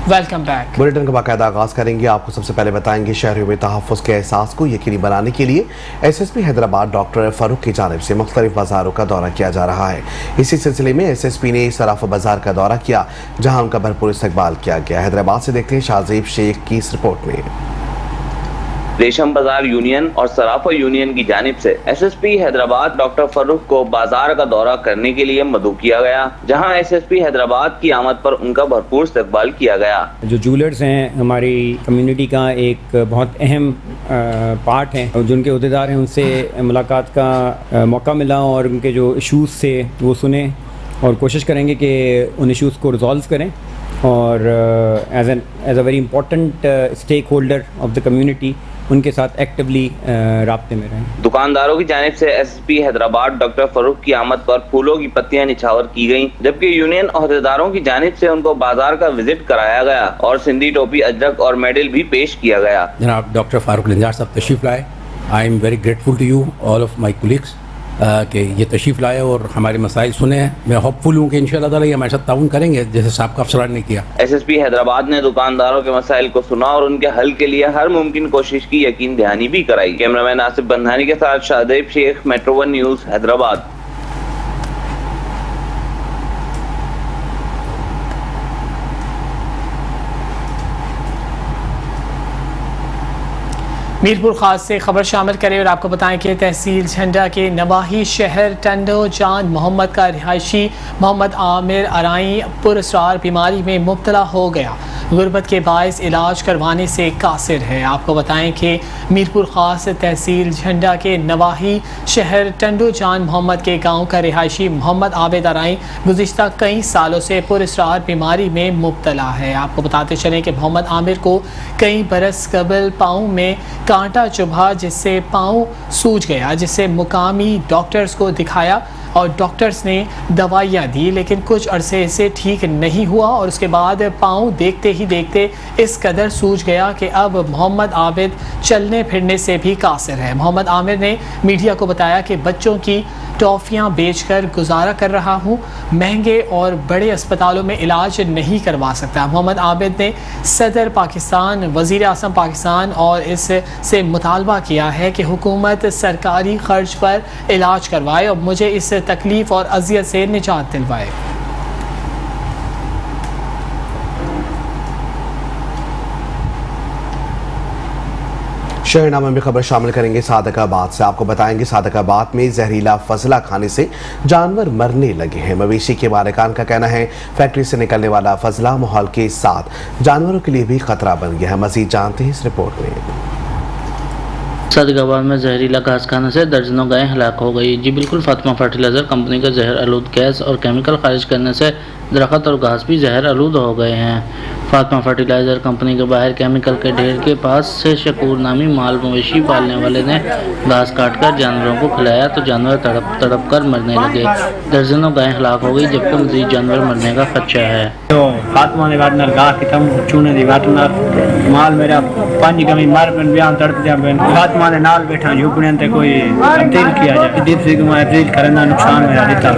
Welcome back. Bulletin का बाकायदा आगाज करेंगे। आपको सबसे पहले बताएंगे शहरियों में तहफ़्फ़ुज़ के एहसास को यकीनी बनाने के लिए एसएसपी हैदराबाद डॉक्टर फारूक की जानिब से मुख्तलिफ बाजारों का दौरा किया जा रहा है। इसी सिलसिले में एसएसपी ने सराफा बाजार का दौरा किया, जहां उनका भरपूर इस्तकबाल किया गया। हैदराबाद से देखते हैं शाहजेब शेख की इस रिपोर्ट में। रेशम बाजार यूनियन और सराफा यूनियन की जानिब से एसएसपी हैदराबाद डॉक्टर फरूक को बाजार का दौरा करने के लिए मदऊ किया गया, जहां एसएसपी हैदराबाद की आमद पर उनका भरपूर इस्तकबाल किया गया। जो जूलर्स हैं हमारी कम्युनिटी का एक बहुत अहम पार्ट हैं और जिनके अहदेदार हैं उनसे मुलाकात का मौका मिला और उनके जो इशूज़ थे वो सुने और कोशिश करेंगे कि उन इशूज़ को रिजॉल्व करें और as a very important stakeholder of the community उनके साथ एक्टिवली राब्ते में रहें। दुकानदारों की जानिब से एसएसपी हैदराबाद डॉक्टर फरूक की आमद पर फूलों की पत्तियां निछावर की गयी, जबकि यूनियन अहदेदारों की जानिब से उनको बाजार का विजिट कराया गया और सिंधी टोपी, अजरक और मेडल भी पेश किया गया। जनाब डॉक्टर फारूक लिंजार साहब तशरीफ लाए। I am very grateful to you all of my colleagues कि ये तशरीफ़ लाए और हमारे मसाइल सुने हैं। मैं होपफुल हूँ कि इंशाअल्लाह ताला ये हमारे साथ ताउन करेंगे जैसे साहब का अफसरान ने किया। एसएसपी हैदराबाद ने दुकानदारों के मसाइल को सुना और उनके हल के लिए हर मुमकिन कोशिश की यकीन दहानी भी कराई। कैमरामैन आसिफ बंधानी के साथ शाहजेब शेख, मेट्रो 1 न्यूज़, हैदराबाद। मीरपुर खास से खबर शामिल करें और आपको बताएं कि तहसील झंडा के नवाही शहर टंडो जान मोहम्मद का रिहायशी मोहम्मद आमिर अराई पुरअसरार बीमारी में मुब्तला हो गया। गुर्बत के बायस इलाज करवाने से कासिर है। आपको बताएं कि मीरपुर खास तहसील झंडा के नवाही शहर टंडो जान मोहम्मद के गाँव का रिहायशी मोहम्मद आबिद अराई गुज़िश्ता कई सालों से पुरअसरार बीमारी में मुब्तला है। आपको बताते चलें कि मोहम्मद आमिर को कई बरस कबल पाँव में कांटा चुभा, जिससे पाँव सूज गया, जिससे मुकामी डॉक्टर्स को दिखाया और डॉक्टर्स ने दवाइयाँ दी, लेकिन कुछ अरसे से ठीक नहीं हुआ और उसके बाद पाँव देखते ही देखते इस कदर सूज गया कि अब मोहम्मद आबिद चलने फिरने से भी कासिर है। मोहम्मद आमिर ने मीडिया को बताया कि बच्चों की टॉफ़ियाँ बेचकर गुजारा कर रहा हूँ, महंगे और बड़े अस्पतालों में इलाज नहीं करवा सकता। मोहम्मद आबिद ने सदर पाकिस्तान, वज़ीर आज़म पाकिस्तान और इससे मुतालबा किया है कि हुकूमत सरकारी ख़र्च पर इलाज करवाए और मुझे इस तकलीफ़ और अज़ियत से निजात दिलवाए। शहरनामे में खबर शामिल करेंगे सादकाबाद से। आपको बताएंगे सादकाबाद में जहरीला फजला खाने से जानवर मरने लगे हैं। मवेशी के मालिकान का कहना है फैक्ट्री से निकलने वाला फजला माहौल के साथ जानवरों के लिए भी खतरा बन गया है। मजीद जानते हैं इस रिपोर्ट में। सादकाबाद में जहरीला घास खाने से दर्जनों गायें हलाक हो गई। जी बिल्कुल, फातिमा फर्टिलाइजर कंपनी का जहर आलूद गैस और केमिकल खारिज करने से दरख्त और घास भी जहर आलूद हो गए हैं। फातिमा फर्टिलाइजर कंपनी के बाहर केमिकल के ढेर के पास से शकूर नामी माल मवेशी पालने वाले ने घास काटकर जानवरों को खिलाया तो जानवर तड़प तड़प कर मरने लगे। दर्जनों गायें हलाक हो गई, जबकि मजीद जानवर मरने का खदशा है। तो फातिमा ने वाटना घास खत्म चूने दी वाटना माल मेरा पांच कमी मार बन बयान तड़प दिया बन फातिमा ने नाल बैठा झुकने ते कोई तब्दील किया जाए। दीप से मैं अपील करना नुकसान मेरा देता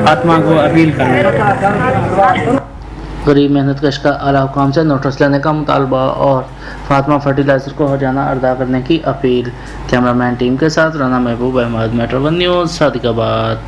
फातिमा को अपील करना। गरीब मेहनत कश का आला हुकाम से नोटिस लेने का मुतालबा और फातिमा फर्टिलाइजर को हरजाना अर्दा करने की अपील। कैमरामैन टीम के साथ राना महबूब अहमद, मेट्रो 1 न्यूज़, सादिकाबाद।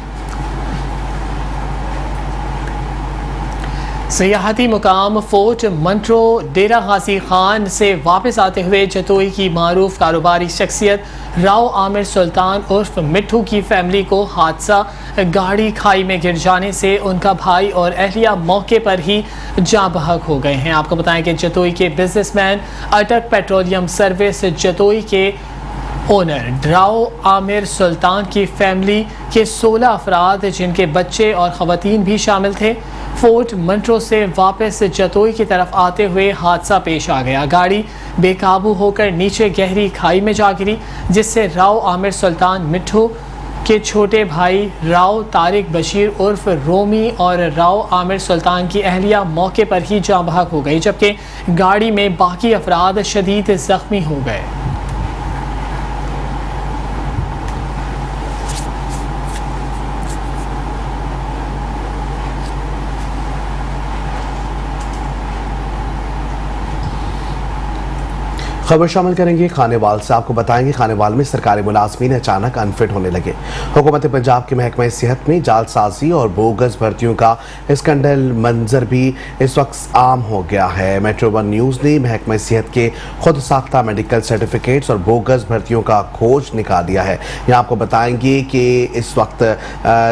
सियाहती मुकाम फोर्ट मंट्रो डेरा गाजी खान से वापस आते हुए जतोई की मारूफ कारोबारी शख्सियत राव आमिर सुल्तान उर्फ मिट्ठू की फैमिली को हादसा गाड़ी खाई में गिर जाने से उनका भाई और अहलिया मौके पर ही जाँ बहक हो गए हैं। आपको बताएं कि जतोई के बिजनेसमैन अटक पेट्रोलियम सर्विस जतोई के ओनर राव आमिर सुल्तान की फैमिली के 16 अफराद, जिनके बच्चे और ख़वातीन भी शामिल थे, फोर्ट मंट्रो से वापस जतोई की तरफ आते हुए हादसा पेश आ गया। गाड़ी बेकाबू होकर नीचे गहरी खाई में जा गिरी, जिससे राव आमिर सुल्तान मिट्ठू के छोटे भाई राव तारिक बशीर उर्फ रोमी और राव आमिर सुल्तान की अहलिया मौके पर ही जाँ बहक हो गई, जबकि गाड़ी में बाकी अफराद शदीद ज़ख्मी हो गए। खबर शामिल करेंगे खानेवाल से। आपको बताएंगे खानेवाल में सरकारी मुलाजमीन अचानक अनफिट होने लगे। हुकूमत पंजाब के महकमा सेहत में जालसाजी और बोगस भर्तियों का स्कैंडल मंजर भी इस वक्त आम हो गया है। मेट्रो वन न्यूज़ ने महकमा सेहत के खुद साख्ता मेडिकल सर्टिफिकेट्स और बोगस भर्तियों का खोज निकाल दिया है। यहाँ आपको बताएंगे कि इस वक्त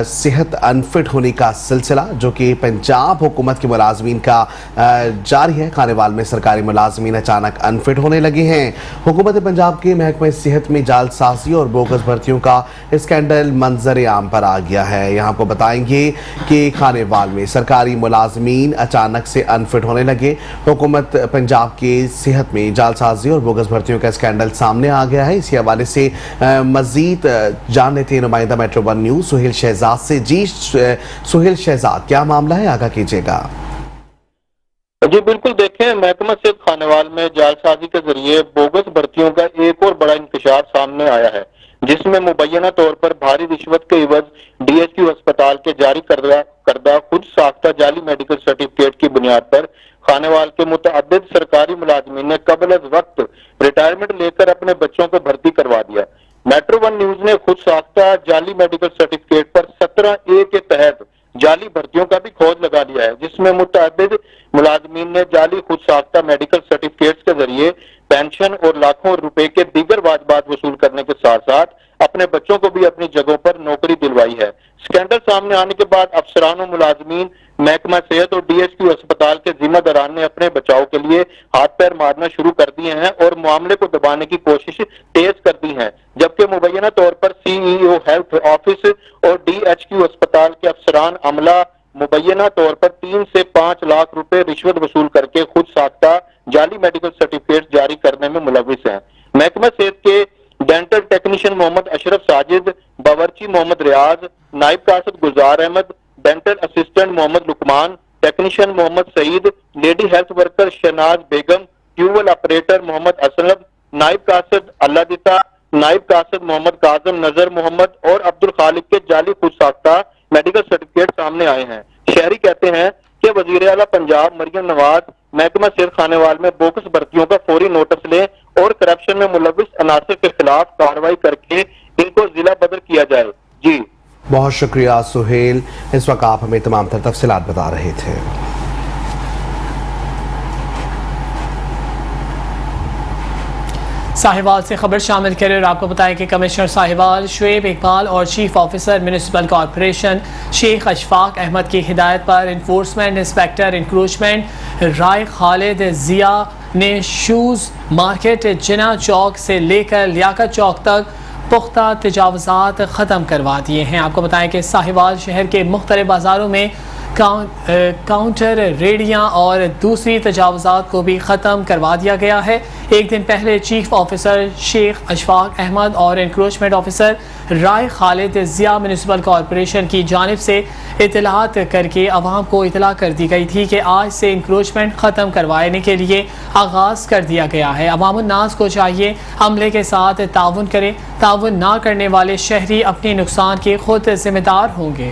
सेहत अनफिट होने का सिलसिला जो कि पंजाब हुकूमत के मुलाजमीन का जारी है। खानेवाल में सरकारी मुलाजमीन अचानक अनफिट होने लगे हैं। हुकूमत पंजाब के महकमे सेहत में जालसाजी और बोगस भर्तियों का स्कैंडल मंजर आम पर आ गया है। यहाँ आपको बताएंगे कि खानेवाल में सरकारी मुलाजमीन अचानक से अनफिट होने लगे। हुकूमत पंजाब के सेहत में जालसाजी और बोगस भर्तियों का स्कैंडल सामने आ गया है। इसी हवाले से मजीद जान लेते हैं नुमाइंदा metro one news Suhail Shahzad से। जी सुहेल शहजाद, क्या मामला है, आगाह कीजिएगा। जी बिल्कुल, देखें महकमा सेहत खानेवाल में जालसाजी के जरिए बोगस भर्तियों का एक और बड़ा इंकशाफ सामने आया है, जिसमें मुबैना तौर पर भारी रिश्वत के एवज DHQ अस्पताल के जारी करदा खुद साख्ता जाली मेडिकल सर्टिफिकेट की बुनियाद पर खानेवाल के मुतअद्दिद सरकारी मुलाजमीन ने कबल अज वक्त रिटायरमेंट लेकर अपने बच्चों को भर्ती करवा दिया। मेट्रो वन न्यूज ने खुद साख्ता जाली मेडिकल सर्टिफिकेट पर 17A के तहत जाली भर्तियों का भी खोज लगा लिया है, जिसमें मुतअद्दिद मुलाजमीन ने जाली खुद साख्ता मेडिकल सर्टिफिकेट्स के जरिए पेंशन और लाखों रुपए के दीगर वाजबात वसूल करने के साथ साथ अपने बच्चों को भी अपनी जगहों पर नौकरी दिलवाई है। स्कैंडल सामने आने के बाद अफसरान और मुलाजमीन महकमा सेहत और DHQ अस्पताल के जिम्मेदारान ने अपने बचाव के लिए हाथ पैर मारना शुरू कर दिए हैं और मामले को दबाने की कोशिश तेज कर दी है, जबकि मुबैना तौर पर CEO हेल्थ ऑफिस और DHQ अस्पताल के अफसरान अमला मुबैना तौर पर 3 से 5 लाख रुपए रिश्वत वसूल करके खुद साख्ता जाली मेडिकल सर्टिफिकेट जारी करने में मुलविस हैं। महकमा सेहत के डेंटल टेक्नीशियन मोहम्मद अशरफ साजिद, बावर्ची मोहम्मद रियाज, नायब कासद Gulzar Ahmed, dental assistant Mohammad Luqman, technician Mohammad Saeed, lady health worker Shahnaz Begum, tubewell operator Mohammad Aslam, नायब कासद अल्लादिता, नायब कासद मोहम्मद काजम नजर मोहम्मद और अब्दुल खालिक के जाली खुद साख्ता मेडिकल सर्टिफिकेट सामने आए हैं। शहरी कहते हैं कि वजीर आला पंजाब मरियम नवाज महकमा सेहत खानेवाल में बोगस भर्तियों का फौरी नोटिस लें और करप्शन में मुलविस अनासर के खिलाफ कार्रवाई करके इनको जिला बदल किया जाए। जी बहुत शुक्रिया सुहेल, इस वक्त आप हमें तमाम तर तफसीलात बता रहे थे। साहिवाल से खबर शामिल करें और आपको बताएं कि कमिश्नर साहिवाल शुएब इकबाल और chief officer municipal corporation Sheikh Ashfaq Ahmed की हिदायत पर enforcement inspector encroachment Rai Khalid Zia ने शूज़ मार्केट जिना चौक से लेकर लियाकत चौक तक पुख्ता तजावज़ात ख़त्म करवा दिए हैं। आपको बताएं कि साहिवाल शहर के मुख्तलिफ बाज़ारों में काउंटर रेडियाँ और दूसरी तजावज़ात को भी ख़त्म करवा दिया गया है। एक दिन पहले चीफ ऑफिसर शेख अशफाक अहमद और इंक्रोचमेंट ऑफिसर राय खालिद जिया म्यूनिसिपल कॉरपोरेशन की जानिब से इतलात करके अवाम को इतला कर दी गई थी कि आज से इंक्रोचमेंट ख़त्म करवाने के लिए आगाज़ कर दिया गया है। अवामुन्नास को चाहिए अमले के साथ ताउन करें। ताउन ना करने वाले शहरी अपने नुकसान के खुद जिम्मेदार होंगे।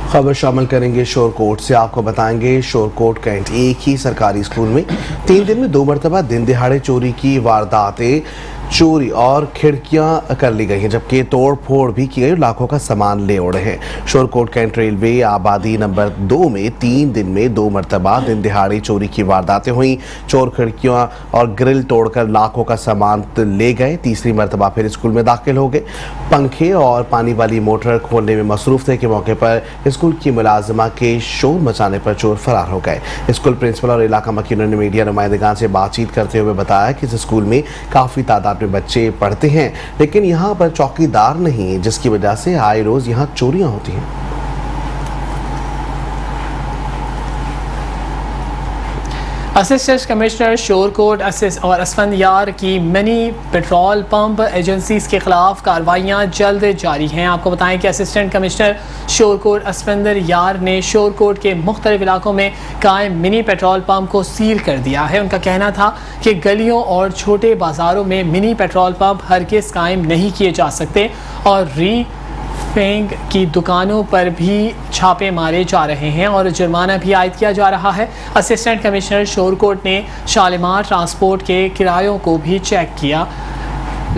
खबर शामिल करेंगे शोरकोट से। आपको बताएंगे शोरकोट कैंट एक ही सरकारी स्कूल में 3 दिन में 2 मरतबा दिन दिहाड़े चोरी की वारदातें चोरी और खिड़कियां कर ली गई हैं, जबकि तोड़ फोड़ भी की गई और लाखों का सामान ले उड़े हैं। शोरकोट कैंट रेलवे आबादी नंबर 2 में 3 दिन में 2 मरतबा दिन दिहाड़ी चोरी की वारदातें हुई। चोर खिड़कियां और ग्रिल तोड़कर लाखों का सामान ले गए। तीसरी मरतबा फिर स्कूल में दाखिल हो गए। पंखे और पानी वाली मोटर खोलने में मसरूफ थे कि मौके पर स्कूल की मुलाजिमा के शोर मचाने पर चोर फरार हो गए। स्कूल प्रिंसिपल और इलाका मकीनों ने मीडिया नुमाइंदगान से बातचीत करते हुए बताया कि इस स्कूल में काफ़ी तादाद में बच्चे पढ़ते हैं, लेकिन यहाँ पर चौकीदार नहीं है, जिसकी वजह से आए रोज यहाँ चोरियां होती हैं। असिस्टेंट कमिश्नर शोरकोट और असफंदियार की मिनी पेट्रोल पंप एजेंसीज के खिलाफ कार्रवाइयाँ जल्द जारी हैं। आपको बताएं कि असिस्टेंट कमिश्नर शोरकोट असफंदियार ने शोरकोट के मुख्तलिफ इलाकों में कायम मिनी पेट्रोल पंप को सील कर दिया है। उनका कहना था कि गलियों और छोटे बाज़ारों में मिनी पेट्रोल पंप हरगिज़ कायम नहीं किए जा सकते और फेंग की दुकानों पर भी छापे मारे जा रहे हैं और जुर्माना भी आयद किया जा रहा है। असिस्टेंट कमिश्नर शोरकोट ने शालीमार ट्रांसपोर्ट के किरायों को भी चेक किया।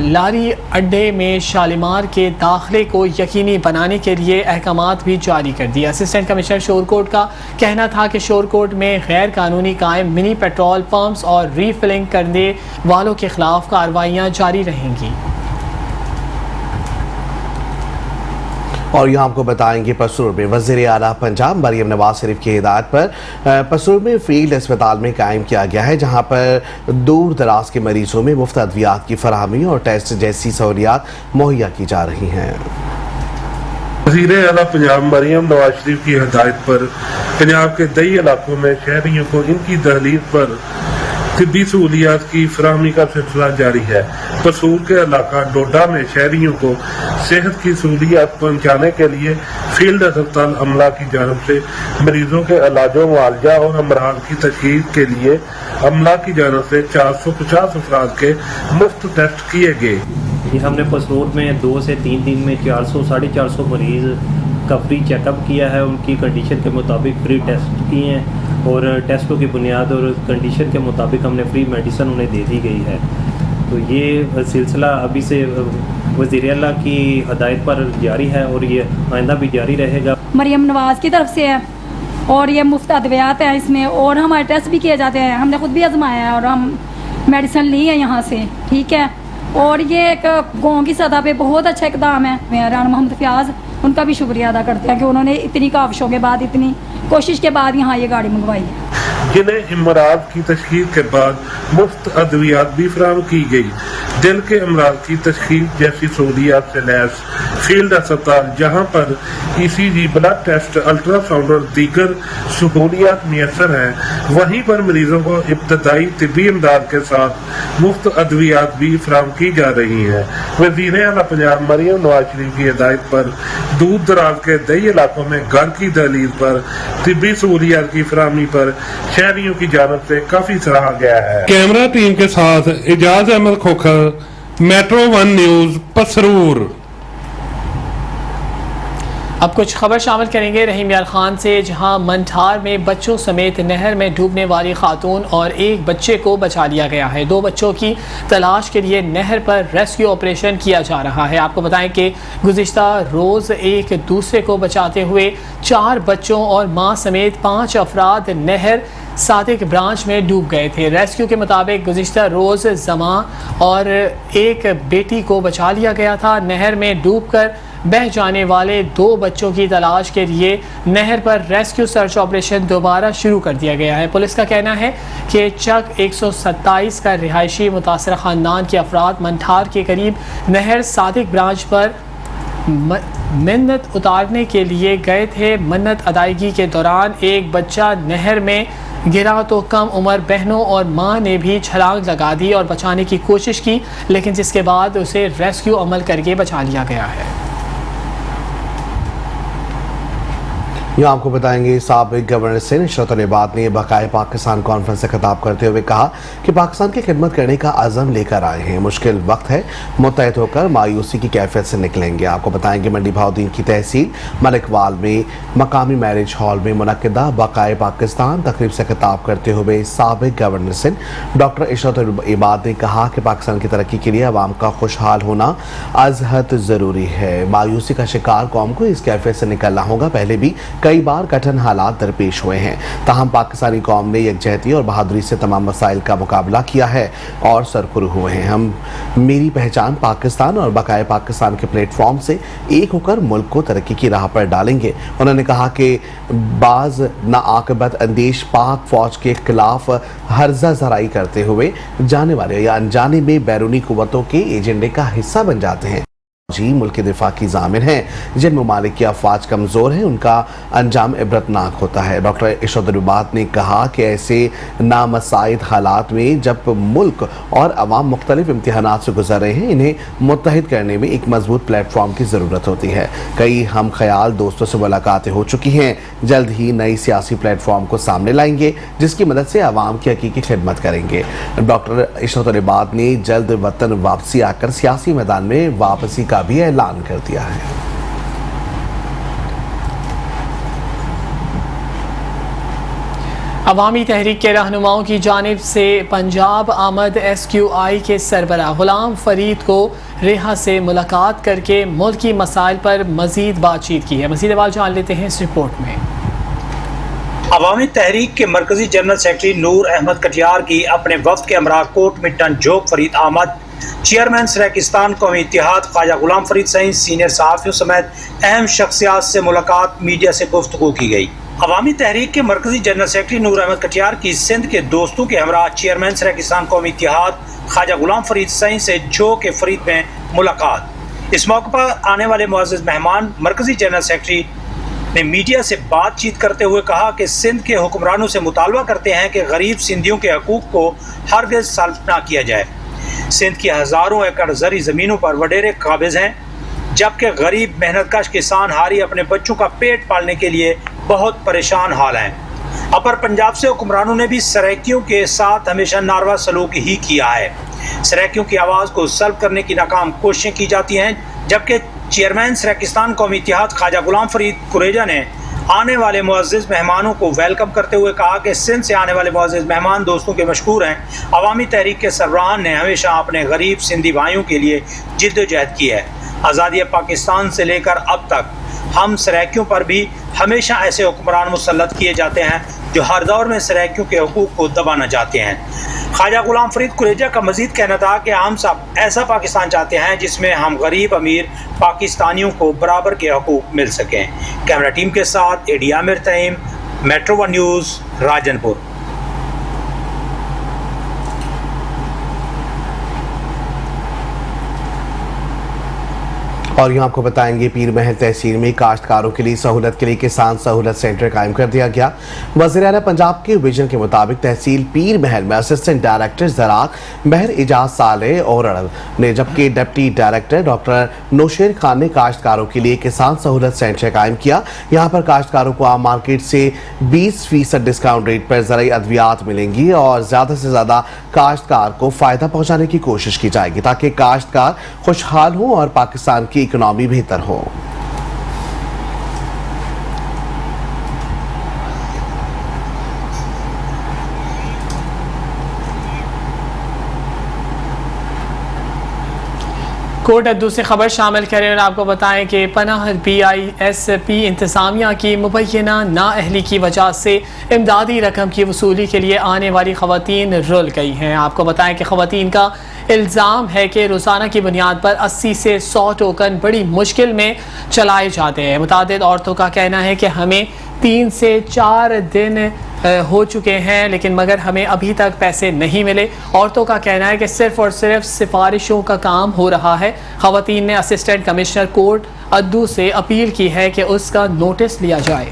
लारी अड्डे में शालीमार के दाखिले को यकीनी बनाने के लिए अहकामात भी जारी कर दिए। असिस्टेंट कमिश्नर शोरकोट का कहना था कि शोरकोट में गैर कानूनी कायम मिनी पेट्रोल पंप्स और रीफिलिंग करने वालों के खिलाफ कार्रवाइयाँ जारी रहेंगी। और यहाँ आपको बताएंगे पसरूर में वज़ीर आला पंजाब मरियम नवाज शरीफ की हिदायत पर पसरूर में फील्ड अस्पताल में कायम किया गया है, जहाँ पर दूर दराज के मरीजों में मुफ्त अद्वियात की फराहमी और टेस्ट जैसी सहूलियात मुहैया की जा रही हैं। वज़ीर आला पंजाब मरियम नवाज शरीफ की हिदायत पर पंजाब के कई इलाकों में शहरियों को इनकी दहलीज पर तिब्बी सहूलियात की फराहमी का सिलसिला जारी है। पसूर के इलाका डोडा में शहरियों को सेहत की सहूलियात पहुँचाने के लिए फील्ड अस्पताल अमला की जानब से मरीजों के इलाजों मुआवजा और अमराज की तशखीस के लिए अमला की जानब से 450 अफराद के मुफ्त टेस्ट किए गए। हमने पसरूर में 2 से 3 दिन में 400-450 मरीज का फ्री चेकअप किया है। उनकी कंडीशन के मुताबिक फ्री टेस्ट किए हैं और टेस्टों की बुनियाद और कंडीशन के मुताबिक हमने फ्री मेडिसिन उन्हें दे दी गई है। तो ये सिलसिला अभी से वज़ीर आला की हदायत पर जारी है और ये आइंदा भी जारी रहेगा। मरियम नवाज की तरफ से है और ये मुफ्त अद्वियात है इसमें, और हमारे टेस्ट भी किए जाते हैं। हमने खुद भी आजमाया है और हम मेडिसिन ली है यहाँ से, ठीक है। और ये एक गाँव की सतह पे बहुत अच्छा इकदाम है। राना मोहम्मद फयाज उनका भी शुक्रिया अदा करते हैं कि उन्होंने इतनी काविशों के बाद, इतनी कोशिश के बाद यहाँ ये गाड़ी मंगवाई है। जिन्हें इमराज की तशखीस के बाद मुफ्त अद्वियात भी फराहम की गई। दिल के अमराज की तशखीस जैसी सहूलियात से लैस फील्ड अस्पताल, जहाँ पर ECG, ब्लड टेस्ट, अल्ट्रासाउंड और दीगर सहूलियात मुयसर हैं, वहीं पर मरीजों को इब्तदाई तिब्बी इमदाद के साथ मुफ्त अद्वियात भी फराहम की जा रही हैं। वज़ीर आला पंजाब मरियम नवाज शरीफ की हिदायत पर दूर दराज के कई इलाकों में घर की दहलीज पर तिब्बी सहूलियात की फराहमी पर शहरियों की जानब से काफी सराहा गया है। कैमरा टीम के साथ एजाज अहमद खोखर, मेट्रो 1 न्यूज, पसरूर। अब कुछ खबर शामिल करेंगे रहीम यार खान से, जहां मंठार में बच्चों समेत नहर में डूबने वाली खातून और एक बच्चे को बचा लिया गया है। 2 बच्चों की तलाश के लिए नहर पर रेस्क्यू ऑपरेशन किया जा रहा है। आपको बताएं कि गुज़िश्ता रोज़ एक दूसरे को बचाते हुए 4 बच्चों और मां समेत 5 अफराद नहर सादिक ब्रांच में डूब गए थे। रेस्क्यू के मुताबिक गुज़िश्ता रोज़ जमा और एक बेटी को बचा लिया गया था। नहर में डूबकर बह जाने वाले 2 बच्चों की तलाश के लिए नहर पर रेस्क्यू सर्च ऑपरेशन दोबारा शुरू कर दिया गया है। पुलिस का कहना है कि चक 127 का रिहायशी मुतासर ख़ानदान के अफराद मंठार के करीब नहर सादिक ब्रांच पर मन्नत उतारने के लिए गए थे। मन्नत अदायगी के दौरान एक बच्चा नहर में गिरा तो कम उम्र बहनों और मां ने भी छलांग लगा दी और बचाने की कोशिश की, लेकिन जिसके बाद उसे रेस्क्यू अमल करके बचा लिया गया है। यहाँ आपको बताएंगे साबिक गवर्नर से इशरत नबात ने बकाए पाकिस्तान कॉन्फ्रेंस से खिताब करते हुए कहा कि पाकिस्तान की खिदमत करने का अज़म लेकर आए हैं। मुश्किल वक्त है, मुत्तहद होकर मायूसी की कैफियत से निकलेंगे। आपको बताएंगे मंडी बहाउद्दीन की तहसील मलिकवाल में मकामी मैरिज हॉल में मुनक्किदा बकाए पाकिस्तान तकरीब से खिताब करते हुए साबिक गवर्नर से डॉक्टर इशरत नबात ने कहा कि पाकिस्तान की तरक्की के लिए अवाम का खुशहाल होना अज़हद ज़रूरी है। मायूसी का शिकार कौम को इस कैफियत से निकलना होगा। पहले भी कई बार कठिन हालात दरपेश हुए हैं, ताहम पाकिस्तानी कौम ने यकजहती और बहादुरी से तमाम मसाइल का मुकाबला किया है और सरखुरू हुए हैं। हम मेरी पहचान पाकिस्तान और बकाए पाकिस्तान के प्लेटफॉर्म से एक होकर मुल्क को तरक्की की राह पर डालेंगे। उन्होंने कहा कि बाज नाआकबत अंदेश पाक फौज के खिलाफ हर्जा जराई करते हुए जाने वाले या अनजाने में बैरूनी कुव्वतों के एजेंडे का हिस्सा बन जाते हैं। जी मुल्क के दिफा की जामिन हैं। जिन ममालिक की अफवाज कमज़ोर है उनका अंजाम इबरतनाक होता है। डॉक्टर इशरत नबात ने कहा कि ऐसे नामसाइद हालात में जब मुल्क और अवाम मुख्तलिफ इम्तिहानात से गुजर रहे हैं, इन्हें मुत्तहिद करने में एक मजबूत प्लेटफॉर्म की ज़रूरत होती है। कई हम ख्याल दोस्तों से मुलाकातें हो चुकी हैं। जल्द ही नई सियासी प्लेटफॉर्म को सामने लाएंगे जिसकी मदद से अवाम की हकीकी खिदमत करेंगे। डॉक्टर इशरत नबात ने जल्द वतन वापसी आकर सियासी मैदान में वापसी का भी ऐलान कर दिया है। अवामी तहरीक के रहनुमाओं की जानिब से पंजाब आमद SQI के सरबराह गुलाम फरीद को रेहा से मुलाकात करके मुल्की मसाइल पर मजीद बातचीत की है। मजीद बात जान लेते हैं इस रिपोर्ट में। अवामी तहरीक के मरकजी जनरल सेक्रेटरी नूर अहमद कटियार की अपने वफ्द के हमरा कोट मिटन जोग फरीद आमद, चेयरमैन सराकिस्तान कौमी इत्तेहाद ख्वाजा गुलाम फरीद सहित सीनियर सहाफ़ियों समेत अहम शख्सियात से मुलाकात मीडिया से गुफ्तगू की गई। अवामी तहरीक के मरकजी जनरल सेक्रेटरी नूर अहमद कटियार की सिंध के दोस्तों के हमरा चेयरमैन सराकिस्तान कौमी इत्तेहाद ख्वाजा गुलाम फरीद सहित से जोग के फरीद में मुलाकात। इस मौके पर आने वाले मुअज़्ज़ज़ मेहमान मरकजी जनरल सेक्रेटरी ने मीडिया से बातचीत करते हुए कहा कि सिंध के हुक्मरानों से मुतालबा करते हैं कि गरीब सिंधियों के हकूक़ को हरगिज़ सल्ब ना किया जाए। सिंध की हज़ारों एकड़ ज़री ज़मीनों पर वडेरे काबिज़ हैं, जबकि गरीब मेहनतकश किसान हारी अपने बच्चों का पेट पालने के लिए बहुत परेशान हाल हैं। अपर पंजाब से हुक्मरानों ने भी सराइकियों के साथ हमेशा नारवा सलूक ही किया है। सराइकियों की आवाज़ को सल्ब करने की नाकाम कोशिशें की जाती हैं, जबकि चेयरमैन सराकिस्तान कौमी इत्तेहाद ख्वाजा गुलाम फरीद कुरेजा ने आने वाले मुअज़्ज़ज़ मेहमानों को वेलकम करते हुए कहा कि सिंध से आने वाले मुअज़्ज़ज़ मेहमान दोस्तों के मशहूर हैं। अवामी तहरीक के सरबराहान ने हमेशा अपने गरीब सिंधी भाइयों के लिए जिद्दोजहद की है। आज़ादी पाकिस्तान से लेकर अब तक हम सराइकियों पर भी हमेशा ऐसे हुक्मरान मुसल्लत किए जाते हैं जो हर दौर में सराइकियों के हकूक़ को दबाना चाहते हैं। ख्वाजा गुलाम फरीद कुरेजा का मजीद कहना था कि हम सब ऐसा पाकिस्तान चाहते हैं जिसमें हम गरीब अमीर पाकिस्तानियों को बराबर के हकूक़ मिल सकें। कैमरा टीम के साथ AD Amir Taeem, metro 1 news, Rajanpur. और यहाँ आपको बताएंगे पीर महल तहसील में काश्तकारों के लिए सहूलत के लिए किसान सहूलत सेंटर कायम कर दिया गया। वज़ीर-ए-आला पंजाब के विजन के मुताबिक तहसील पीर महल में असिस्टेंट डायरेक्टर ज़राअत महर इजाज़ साले और ने, जबकि deputy director doctor Nausher Khan ने काश्तकारों के लिए किसान सहूलत सेंटर कायम किया। यहाँ पर काश्तकारों को आम मार्केट से 20% डिस्काउंट रेट पर ज़रूरी अद्वियात मिलेंगी और ज़्यादा से ज़्यादा काश्तकार को फ़ायदा पहुँचाने की कोशिश की जाएगी ताकि काश्तकार खुशहाल हों और पाकिस्तान की इकोनॉमी बेहतर हो। कोट अद्दू से खबर शामिल करें और आपको बताएं कि पनाह BISP इंतज़ामिया की मुबैना नाअहली की वजह से इमदादी रकम की वसूली के लिए आने वाली ख़वातीन रुल गई हैं। आपको बताएं कि ख़वातीन का इल्ज़ाम है कि रोज़ाना की बुनियाद पर 80 से 100 टोकन बड़ी मुश्किल में चलाए जाते हैं। मुतादिद औरतों का कहना है कि हमें 3 से 4 दिन हो चुके हैं लेकिन मगर हमें अभी तक पैसे नहीं मिले। औरतों का कहना है कि सिर्फ़ और सिर्फ सिफारिशों का काम हो रहा है। ख़वातीन ने असिस्टेंट कमिश्नर कोट अद्दू से अपील की है कि उसका नोटिस लिया जाए।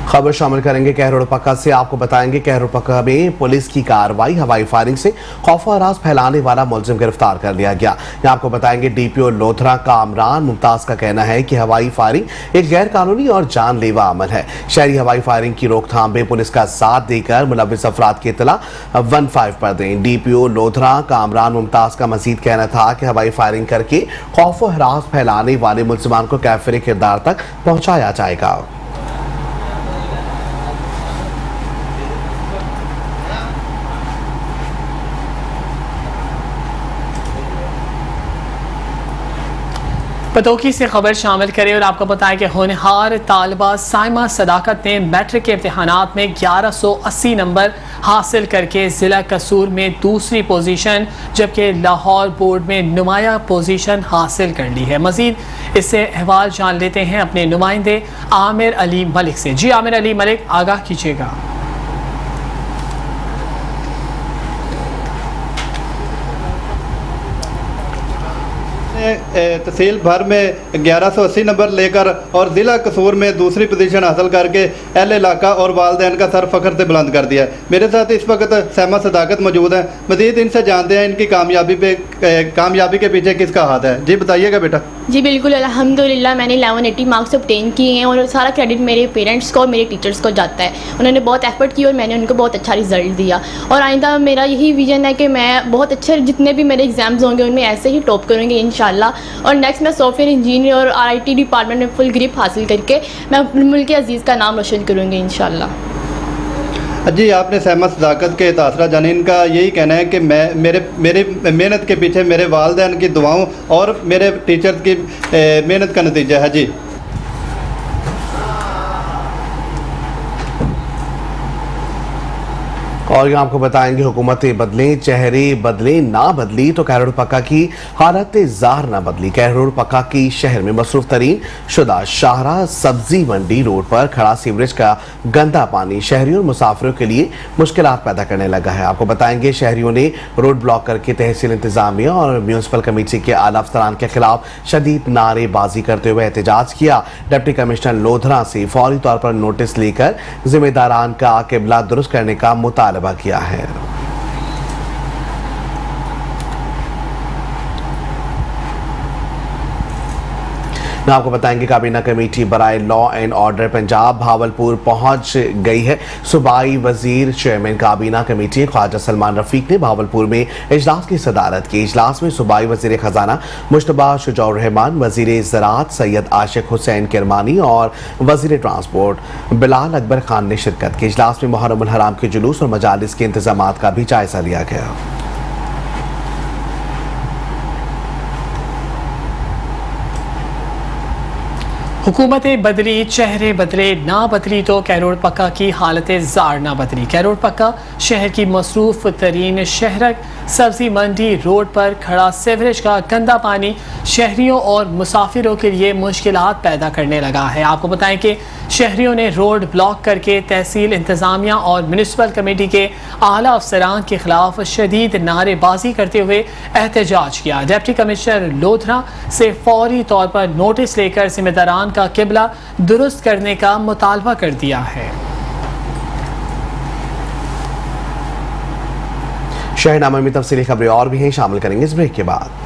खबर शामिल करेंगे कहरोड़पक्का से। आपको बताएंगे कहरोड़पक्का में पुलिस की कार्रवाई, हवाई फायरिंग से खौफ आराज फैलाने वाला मुलजिम गिरफ्तार कर लिया गया। यहाँ आपको बताएंगे DPO लोधरा कामरान मुमताज का कहना है कि हवाई फायरिंग एक गैर कानूनी और जानलेवा अमल है। शहरी हवाई फायरिंग की रोकथाम में पुलिस का साथ देकर मुलविस अफराद की इत्तला 15 पर दें। DPO लोधरा कामरान मुमताज का मजीद कहना था कि हवाई फायरिंग करके खौफ आराज फैलाने वाले मुलजिमान को कैफिर किरदार तक पहुँचाया जाएगा। पतोकी से खबर शामिल करें और आपको बताएं कि होनहार तालिबा साइमा सदाकत ने मैट्रिक के इम्तिहानात में 1180 नंबर हासिल करके ज़िला कसूर में दूसरी पोजीशन जबकि लाहौर बोर्ड में नुमाया पोजीशन हासिल कर ली है। मजीद इससे अहवाल जान लेते हैं अपने नुमाइंदे आमिर अली मलिक से। जी आमिर अली मलिक, आगाह कीजिएगा। तहसील भर में 1180 नंबर लेकर और ज़िला कसूर में दूसरी पोजीशन हासिल करके अहल इलाका और वालदैन का सर फ़ख्र से बुलंद कर दिया। मेरे साथ इस वक्त साइमा सदाकत मौजूद हैं। मज़ीद इनसे जानते हैं इनकी कामयाबी के पीछे किसका हाथ है। जी बताइएगा बेटा। जी बिल्कुल, अल्हम्दुलिल्लाह मैंने 1180 मार्क्स ऑब्टेन किए हैं और सारा क्रेडिट मेरे पेरेंट्स को और मेरे टीचर्स को जाता है। उन्होंने बहुत एफर्ट की और मैंने उनको बहुत अच्छा रिजल्ट दिया और आइंदा मेरा यही विजन है कि मैं बहुत अच्छे जितने भी मेरे एग्ज़ाम्स होंगे उनमें ऐसे ही टॉप करूँगी इंशाल्लाह। इंशाल्लाह। और नेक्स्ट मैं सॉफ्टवेयर इंजीनियर और RIT डिपार्टमेंट में फुल ग्रिप हासिल करके मैं अपने मुल्क अजीज़ का नाम रोशन करूँगी इंशाल्लाह। जी, आपने सहमत सदाकत के तासरा जाने, इनका यही कहना है कि मेरे मेहनत के पीछे मेरे वालिदैन की दुआओं और मेरे टीचर्स की मेहनत का नतीजा है। जी, और यहाँ आपको बताएंगे हुकूमतें बदलें, चेहरे बदले ना बदली तो कैरोड़ पक्का की हालत ज़ाहर ना बदली। कैरोड़ पक्का की शहर में मसरूफ तरीन शुदा शाहरा सब्जी मंडी रोड पर खड़ा सीवरेज का गंदा पानी शहरियों और मुसाफिरों के लिए मुश्किलात पैदा करने लगा है। आपको बताएंगे शहरियों ने रोड ब्लॉक करके तहसील इंतजामिया और म्यूनसिपल कमेटी के आला अफसरान के खिलाफ शदीद नारेबाजी करते हुए एहतजाज किया। डिप्टी कमिश्नर लोधरा से फौरी तौर पर नोटिस लेकर जिम्मेदारान का किबला दुरुस्त करने का मुतालबा किया है। आपको बताएंगे काबीना कमेटी बराए law and order Punjab Bahawalpur पहुंच गई है। सूबाई वजीर चेयरमैन काबीना कमेटी ख्वाजा सलमान रफीक ने भावलपुर में इजलास की सदारत की। इजलास में सूबाई वजीर खजाना मुश्तबा शुजाउर रहमान, वजीर ज़राअत सैयद आशिक हुसैन किरमानी और वजीर ट्रांसपोर्ट बिलाल अकबर खान ने शिरकत की। इजलास में मुहर्रम उल हराम के जुलूस और मजालिस के इंतजामात का भी जायजा लिया गया। हुकूमतें बदली, चेहरे बदले ना बदली तो कैरोड़ पक्का की हालत ज़ार ना बदली। कैरोड़ पक्का शहर की मसरूफ तरीन शहरक सब्जी मंडी रोड पर खड़ा सीवरेज का गंदा पानी शहरियों और मुसाफिरों के लिए मुश्किलात पैदा करने लगा है। आपको बताएं कि शहरियों ने रोड ब्लॉक करके तहसील इंतजामिया और म्यूनसिपल कमेटी के आला अफसरान के खिलाफ शदीद नारेबाजी करते हुए एहतजाज किया। डिप्टी कमिश्नर लोधरा से फौरी तौर पर नोटिस लेकर जिम्मेदारान का किबला दुरुस्त करने का मुतालबा कर दिया है। शहरनामे में तफसीली खबरें और भी हैं, शामिल करेंगे इस ब्रेक के बाद।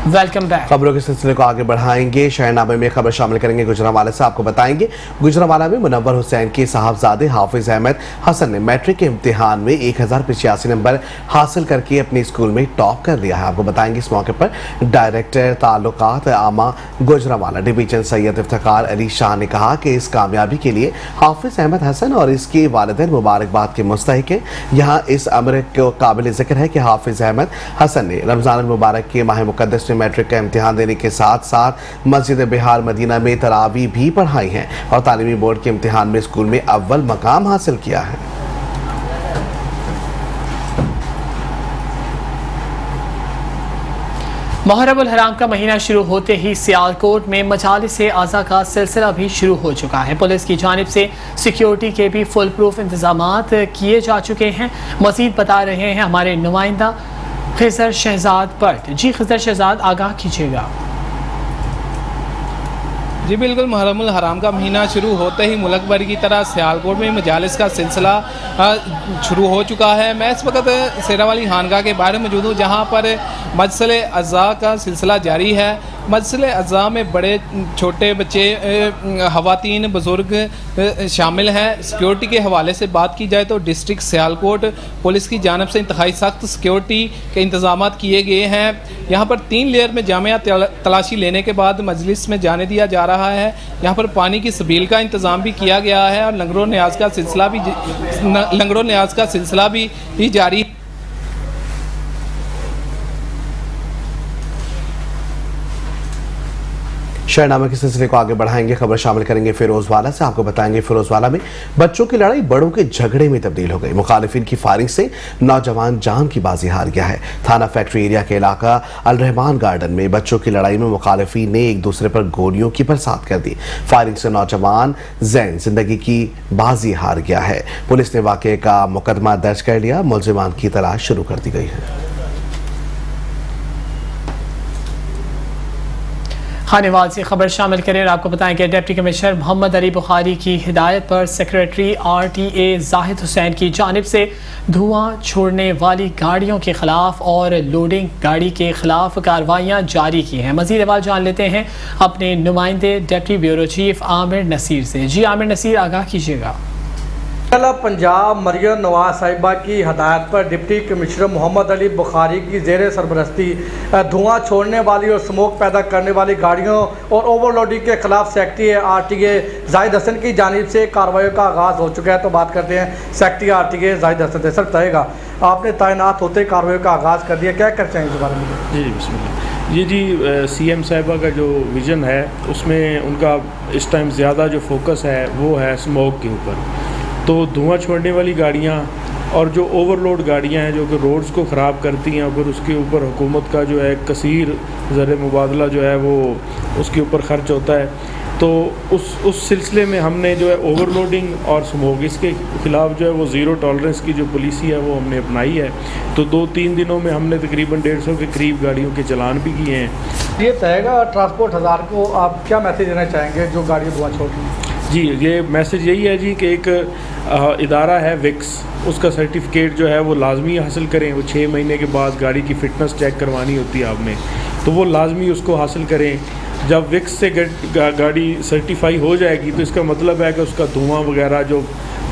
Welcome back. खबरों के सिलसिले को आगे बढ़ाएंगे। शहरनामे में खबर शामिल करेंगे गुजरांवाला से। आपको बताएंगे गुजरांवाला में मुनव्वर हुसैन के साहबजादे हाफिज अहमद हसन ने मैट्रिक के इम्तिहान में 1085 नंबर हासिल करके अपने स्कूल में टॉप कर लिया है। आपको बताएंगे इस मौके पर डायरेक्टर ताल्लुकात आमा गुजरांवाला डिवीजन सैयद इफ्तिखार अली शाह ने कहा कि इस कामयाबी के लिए हाफिज अहमद हसन और इसके वालिदैन मुबारकबाद के मुस्तहिक हैं। यहाँ इस अमर को काबिल जिक्र है कि हाफिज अहमद हसन ने रमजान मुबारक के माह मुकद्दस में मैट्रिक का इम्तिहान देने के साथ साथ मस्जिद बिहार मदीना में तरावी भी पढ़ाई है और तालीमी बोर्ड के इम्तिहान में स्कूल में अव्वल मकाम हासिल किया है। मुहर्रम उल हराम का महीना शुरू होते ही सियालकोट में मजालिस आज़ा का सिलसिला भी शुरू हो चुका है। पुलिस की जानिब से सिक्योरिटी के भी फुल प्रूफ इंतजामात किए जा चुके हैं। मजीद बता रहे हैं हमारे नुमाइंदा खिजर शहजाद पट। जी खिजर शहजाद, आगाह कीजिएगा। जी बिल्कुल, मुहर्रम उल हराम का महीना शुरू होते ही मुल्क भर की तरह सियालकोट में मजालिस का सिलसिला शुरू हो चुका है। मैं इस वक्त शेरावाली खानगाह के बाहर मौजूद हूँ, जहाँ पर मजलिस अज़ा का सिलसिला जारी है। मजलिस अज़ा में बड़े छोटे बच्चे, ख़वातीन, बुज़ुर्ग शामिल हैं। सिक्योरिटी के हवाले से बात की जाए तो डिस्ट्रिक्ट सियालकोट पुलिस की जानब से इंतहाई सख्त सिक्योरिटी के इंतजाम किए गए हैं। यहाँ पर 3 लेयर में जामिया तलाशी लेने के बाद मजलिस में जाने दिया जा रहा है। यहाँ पर पानी की सबील का इंतज़ाम भी किया गया है और लंगरो न्याज का सिलसिला भी जारी है। शहरनामे के सिलसिले को आगे बढ़ाएंगे। खबर शामिल करेंगे फिरोजवाला से। आपको बताएंगे फिरोजवाला में बच्चों की लड़ाई बड़ों के झगड़े में तब्दील हो गई। मुखालिफिन की फायरिंग से नौजवान जान की बाजी हार गया है। थाना फैक्ट्री एरिया के इलाका अल रहमान गार्डन में बच्चों की लड़ाई में मुखालिफिन ने एक दूसरे पर गोलियों की बरसात कर दी। फायरिंग से नौजवान जैन जिंदगी की बाजी हार गया है। पुलिस ने वाकये का मुकदमा दर्ज कर लिया। मुलजिमान की तलाश शुरू कर दी गई है। खानेवाल से खबर शामिल करें और आपको बताएं कि डिप्टी कमिश्नर मोहम्मद अली बुखारी की हिदायत पर सेक्रेटरी RTA जाहिद हुसैन की जानिब से धुआं छोड़ने वाली गाड़ियों के खिलाफ और लोडिंग गाड़ी के खिलाफ कार्रवाइयाँ जारी की हैं। मज़ीद अहवाल जान लेते हैं अपने नुमाइंदे deputy bureau chief Amir Naseer से। जी आमिर नसीर, आगाह कीजिएगा। कल पंजाब मरियम नवाज साहिबा की हदायत पर डिप्टी कमिश्नर मोहम्मद अली बुखारी की ज़ेर सरबरस्ती धुआं छोड़ने वाली और स्मोक पैदा करने वाली गाड़ियों और ओवरलोडिंग के खिलाफ सेक्रेटरी RTA जाहिद हसन की जानिब से कार्रवाई का आगाज़ हो चुका है। तो बात करते हैं सेक्रेटरी RTA जाहिद हसन से। सर बताएगा, आपने तैनात होते कार्रवाई का आगाज़ कर दिया, क्या कर चाहेंगे इस बारे में? जी बिस्मिल्लाह। जी CM साहिबा का जो विज़न है उसमें उनका इस टाइम ज़्यादा जो फोकस है वो है स्मोक के ऊपर। तो धुआं छोड़ने वाली गाड़ियाँ और जो ओवरलोड गाड़ियाँ हैं जो कि रोड्स को ख़राब करती हैं, अगर उसके ऊपर हुकूमत का जो है कसीर ज़र मुबादला जो है वो उसके ऊपर ख़र्च होता है। तो उस सिलसिले में हमने जो है ओवरलोडिंग और स्मोक इसके ख़िलाफ़ जो है वो ज़ीरो टॉलरेंस की जो पॉलिसी है वो हमने अपनाई है। तो 2-3 दिनों में हमने तकरीबन 150 के करीब गाड़ियों के चालान भी किए हैं। ये तयगा ट्रांसपोर्ट हज़ार को आप क्या मैसेज देना चाहेंगे जो गाड़ियाँ धुआं छोड़ रही हैं? जी, ये मैसेज यही है जी कि एक इदारा है विक्स, उसका सर्टिफिकेट जो है वो लाजमी हासिल करें। वो 6 महीने के बाद गाड़ी की फ़िटनेस चेक करवानी होती है आपने, तो वो लाजमी उसको हासिल करें। जब विक्स से गाड़ी सर्टिफाई हो जाएगी तो इसका मतलब है कि उसका धुआं वगैरह जो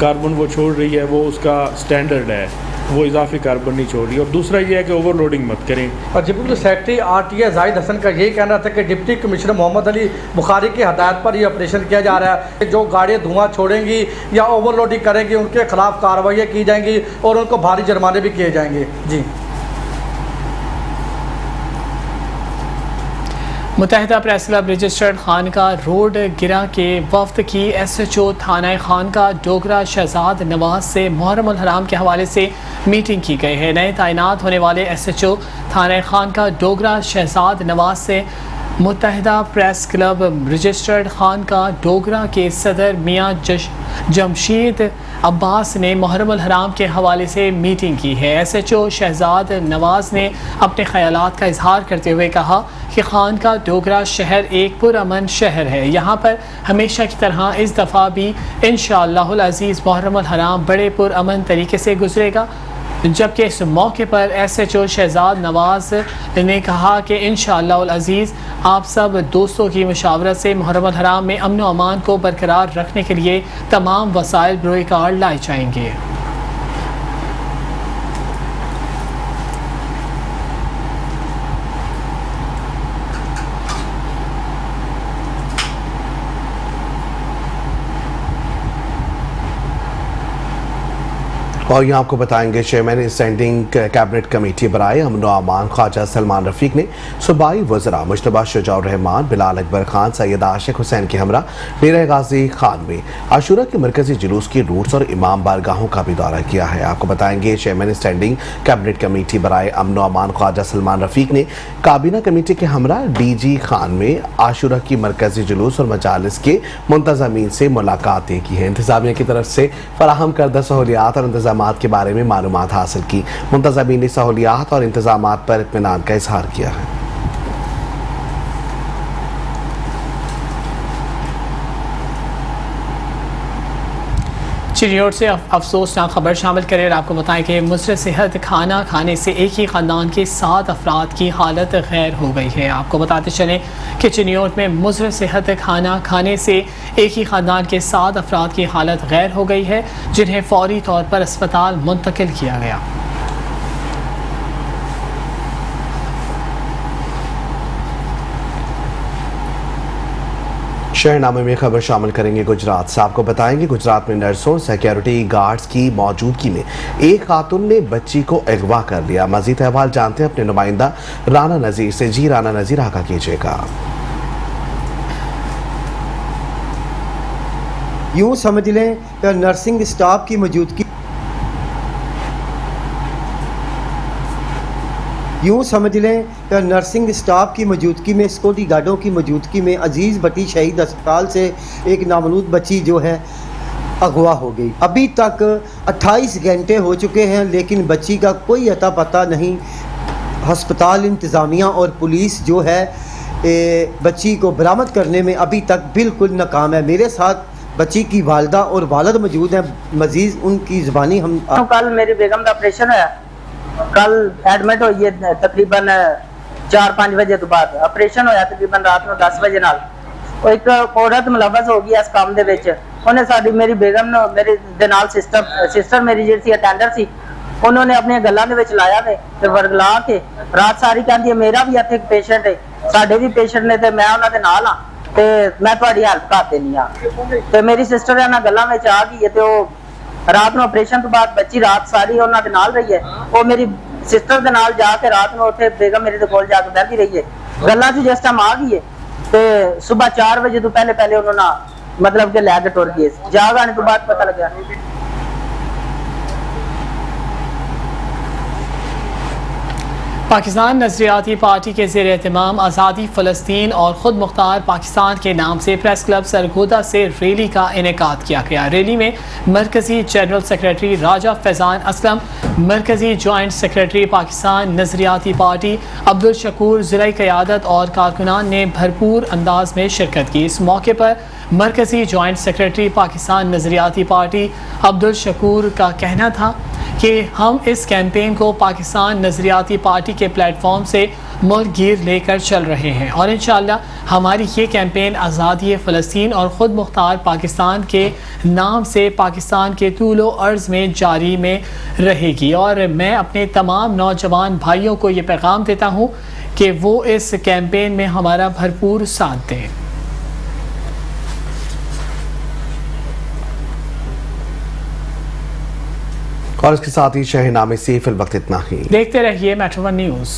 कार्बन वो छोड़ रही है वो उसका स्टैंडर्ड है, वो इजाफी कार्बन नहीं छोड़ रही। और दूसरा ये है कि ओवरलोडिंग मत करें। और जब सेक्रेटरी RTA जाहिद हसन का यही कहना था कि डिप्टी कमिश्नर मोहम्मद अली बुखारी की हदायत पर ये ऑपरेशन किया जा रहा है कि जो गाड़ियाँ धुआं छोड़ेंगी या ओवरलोडिंग करेंगी उनके खिलाफ कार्रवाई की जाएंगी और उनको भारी जुर्माने भी किए जाएंगे। जी, मुत्तहिदा प्रेस क्लब रजिस्टर्ड खानका रोड गिरा के वफ्द की SHO थाना खानका डोगरा शहजाद नवाज से मुहर्रम उल हराम के हवाले से मीटिंग की गई है। नए तैनात होने वाले SHO थाना खानका डोगरा शहजाद नवाज से मुत्तहिदा प्रेस क्लब रजिस्टर्ड खानका डोगरा के सदर मियाँ जमशीद अब्बास ने मुहर्रम उल हराम के हवाले से मीटिंग की है। SHO शहजाद नवाज ने अपने ख़यालात का इजहार करते हुए कहा कि खानका डोगरा शहर एक पुरअमन शहर है। यहाँ पर हमेशा की तरह इस दफ़ा भी इंशाअल्लाहुल अज़ीज़ मुहर्रम उल हराम बड़े पुरअमन तरीके से गुजरेगा। जबकि इस मौके पर SHO शहजाद नवाज ने कहा कि इंशाअल्लाहुल अज़ीज़ आप सब दोस्तों की मशावरत से मुहर्रम उल हराम में अमन व अमान को बरकरार रखने के लिए तमाम वसाइल बरोए कार लाए जाएंगे। और यहाँ आपको बताएंगे चेयरमैन स्टैंडिंग कैबिनेट कमेटी बराए अमन व अमान ख्वाजा सलमान रफीक ने सूबाई वज़रा मुश्तबा शुजाउर रहमान, बिलाल अकबर खान, सैयद आशिक हुसैन के हमरा डेरा गाजी खान में आशूरा के मरकजी जुलूस की रूट्स और इमाम बारगाहों का भी दौरा किया है। आपको बताएंगे चेयरमैन स्टैंडिंग कैबिनेट कमेटी बराए अमन व अमान ख्वाजा सलमान रफीक ने काबीना कमेटी के हमरा DG खान में आशूरा की मरकजी जुलूस और मजालिस के मुंतज़मीन से मुलाकातें की हैं। इंतज़ामिया की तरफ से फराहम करदा सहूलियात और इंतजाम के बारे में मालूमात हासिल की। मुंतज़मीन ने सहूलियात और इंतजामात पर इत्मीनान का इजहार किया है। चिड़ियोट से अफसोसनाक खबर शामिल करें और आपको बताएं कि मुस्र सेहत खाना खाने से एक ही ख़ानदान के 7 अफराद की हालत गैर हो गई है। आपको बताते चलें कि चिड़ियोट में मुस्र सेहत खाना खाने से एक ही ख़ानदान के 7 अफराद की हालत गैर हो गई है, जिन्हें फौरी तौर पर अस्पताल मुंतकिल किया गया। शहरनामे में खबर शामिल करेंगे गुजरात से। आपको बताएंगे गुजरात में नर्सों सिक्योरिटी गार्ड्स की मौजूदगी में एक खातून ने बच्ची को अगवा कर लिया। मजीद अहवाल जानते हैं अपने नुमाइंदा राना नज़ीर से। जी राना नज़ीर, आगा कीजिएगा। यूँ समझ लें कि नर्सिंग स्टाफ की मौजूदगी यूँ समझ लें कि नर्सिंग स्टाफ की मौजूदगी में सिक्योरिटी गार्डों की मौजूदगी में अजीज़ भट्टी शहीद अस्पताल से एक नामलूद बच्ची जो है अगवा हो गई। अभी तक 28 घंटे हो चुके हैं लेकिन बच्ची का कोई अता पता नहीं। अस्पताल इंतज़ामिया और पुलिस जो है बच्ची को बरामद करने में अभी तक बिल्कुल नाकाम है। मेरे साथ बच्ची की वालदा और वालद मौजूद हैं। मजीद उनकी ज़बानी हम कल मेरी बेगम का ऑपरेशन है, कल एडमिट हुई है तकरीबन 4-5 बजे तो बाद ऑपरेशन होया तकरीबन रात में 10 बजे नाल। एक औरत मुलवस हो गई इस काम दे विच ਉਹਨੇ ਸਾਡੀ ਮੇਰੀ ਬੇਗਮ ਨੂੰ ਮੇਰੇ ਦੇ ਨਾਲ ਸਿਸਟਰ ਮੇਰੀ ਜਿਹੜੀ ਸੀ ਅਟੈਂਡਰ ਸੀ उन्होंने अपनी गल्लां दे विच लाया ने ते वरगला के रात सारी कहंदी है मेरा भी इत्थे एक पेशेंट है साडे भी पेशेंट ने ते मैं उन्हां दे नाल हां ते मैं तुहाडी हेल्प कर देनी आ ते मेरी सिस्टर इन्हां गल्लां विच आ गई है ते ओ रात नूं ऑपरेशन तो बाद बच्ची रात सारी उन्हां दे नाल रही है वो मेरी सिस्टर दे नाल जाके रात नूं उत्थे बेगम मेरे दे कोल जाके बैठी रही है गल्लां च जिस टाइम आ गई है ते सुबह 4 बजे तो पहले उन्होंने मतलब के लैके टुर गए जाग आने तो बाद पता लगा पाकिस्तान नजरियाती पार्टी के ज़ेर एहतमाम आज़ादी फ़लस्तीन और ख़ुद मुख्तार पाकिस्तान के नाम से प्रेस क्लब सरगोदा से रैली का इनेकाद किया गया। रैली में मरकज़ी जनरल सेक्रेटरी राजा फैज़ान असलम, मरकज़ी joint secretary Pakistan Nazriati party Abdul Shakoor, ज़िला क़यादत और कारकुनान ने भरपूर अंदाज में शिरकत की। इस मौके पर मरकज़ी joint secretary Pakistan Nazriati party Abdul Shakoor का कहना था कि हम इस कैंपेन को पाकिस्तान नजरियाती पार्टी के प्लेटफॉर्म से मुल्क गिर लेकर चल रहे हैं और इंशाअल्लाह हमारी ये कैंपेन आज़ादी फ़लस्तीन और ख़ुद मुख्तार पाकिस्तान के नाम से पाकिस्तान के तूलो अर्ज़ में जारी में रहेगी। और मैं अपने तमाम नौजवान भाइयों को ये पैगाम देता हूँ कि वो इस कैंपेन में हमारा भरपूर साथ दें। और इसके साथ ही शहनामे से फिल वक्त इतना ही। देखते रहिए मेट्रो वन न्यूज़।